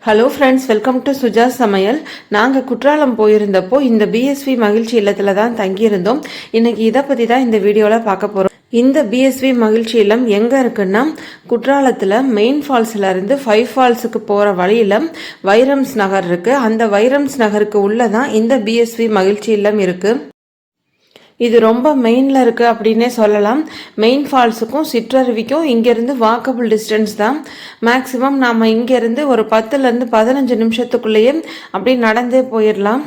Hello friends, welcome to Suja Samayal. நாங்கள் குற்றாலம் போயிருந்தப்போ இந்த பிஎஸ்வி மகிழ்ச்சி இல்லத்தில் தான் தங்கியிருந்தோம். இன்னைக்கு இதை பற்றி தான் இந்த வீடியோவில் பார்க்க போகிறோம். இந்த பிஎஸ்வி மகிழ்ச்சி இல்லம் எங்கே இருக்குன்னா, குற்றாலத்தில் மெயின் ஃபால்ஸில் இருந்து 5 ஃபால்ஸுக்கு போகிற வழியில் வைரம்ஸ் நகர் இருக்குது. அந்த வைரம்ஸ் நகருக்கு உள்ளே தான் இந்த பிஎஸ்வி மகிழ்ச்சி இல்லம் இருக்குது. இது ரொம்ப மெயினில் இருக்குது அப்படின்னே சொல்லலாம். மெயின் ஃபால்ஸுக்கும் சிற்றருவிக்கும் இங்கேருந்து வாக்கபிள் டிஸ்டன்ஸ் தான். மேக்ஸிமம் நாம் இங்கேருந்து ஒரு 10லேருந்து 15 நிமிஷத்துக்குள்ளேயே அப்படி நடந்தே போயிடலாம்.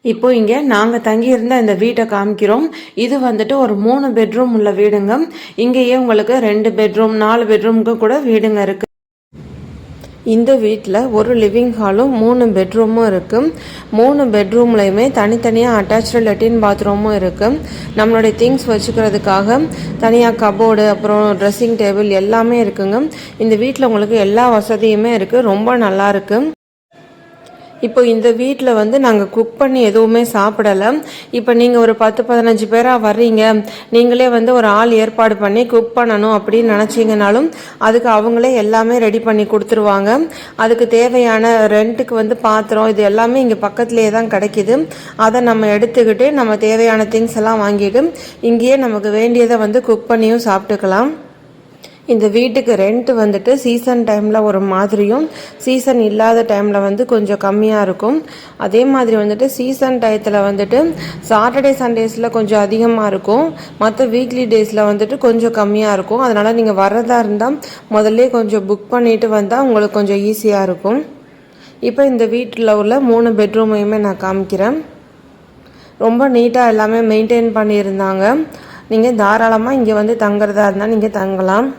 இப்போ இங்கே நாங்கள் தங்கியிருந்த இந்த வீட்டை காமிக்கிறோம். இது வந்துட்டு ஒரு 3 பெட்ரூம் உள்ள வீடுங்க. இங்கேயே உங்களுக்கு 2 பெட்ரூம் 4 பெட்ரூமுக்கு கூட வீடுங்க இருக்குது. இந்த வீட்டில் ஒரு லிவிங் ஹாலும் 3 பெட்ரூமும் இருக்குது. 3 பெட்ரூம்லையுமே தனித்தனியாக அட்டாச்சு லெட்டின் பாத்ரூமும் இருக்குது. நம்மளுடைய திங்ஸ் வச்சுக்கிறதுக்காக தனியாக கபோர்டு, அப்புறம் ட்ரெஸ்ஸிங் டேபிள் எல்லாமே இருக்குங்க. இந்த வீட்டில் உங்களுக்கு எல்லா வசதியுமே இருக்குது. ரொம்ப நல்லா இருக்குது. இப்போ இந்த வீட்டில் வந்து நாங்கள் குக் பண்ணி எதுவுமே சாப்பிடலை. இப்போ நீங்கள் ஒரு 10-15 பேராக வர்றீங்க, நீங்களே வந்து ஒரு ஆள் ஏற்பாடு பண்ணி குக் பண்ணணும் அப்படின்னு நினச்சிங்கனாலும் அதுக்கு அவங்களே எல்லாமே ரெடி பண்ணி கொடுத்துருவாங்க. அதுக்கு தேவையான ரெண்ட்டுக்கு வந்து பாத்திரம் இது எல்லாமே இங்கே பக்கத்துலேயே தான் கிடைக்கிது. அதை நம்ம எடுத்துக்கிட்டு நம்ம தேவையான திங்ஸ் எல்லாம் வாங்கிட்டு இங்கேயே நமக்கு வேண்டியதை வந்து குக் பண்ணியும் சாப்பிட்டுக்கலாம். இந்த வீட்டுக்கு ரெண்ட் வந்துட்டு சீசன் டைமில் ஒரு மாதிரியும், சீசன் இல்லாத டைமில் வந்து கொஞ்சம் கம்மியாக இருக்கும். அதே மாதிரி வந்துட்டு சீசன் டயத்தில் வந்துட்டு சாட்டர்டே சண்டேஸில் கொஞ்சம் அதிகமாக இருக்கும். மற்ற வீக்லி டேஸில் வந்துட்டு கொஞ்சம் கம்மியாக இருக்கும். அதனால் நீங்கள் வர்றதா இருந்தால் முதல்ல கொஞ்சம் புக் பண்ணிட்டு வந்தால் உங்களுக்கு கொஞ்சம் ஈஸியாக இருக்கும். இப்போ இந்த வீட்டில் உள்ள 3 பெட்ரூமையுமே நான் காமிக்கிறேன். ரொம்ப நீட்டாக எல்லாமே மெயின்டைன் பண்ணியிருந்தாங்க. நீங்கள் தாராளமாக இங்கே வந்து தங்குறதா இருந்தால் நீங்கள் தங்கலாம்.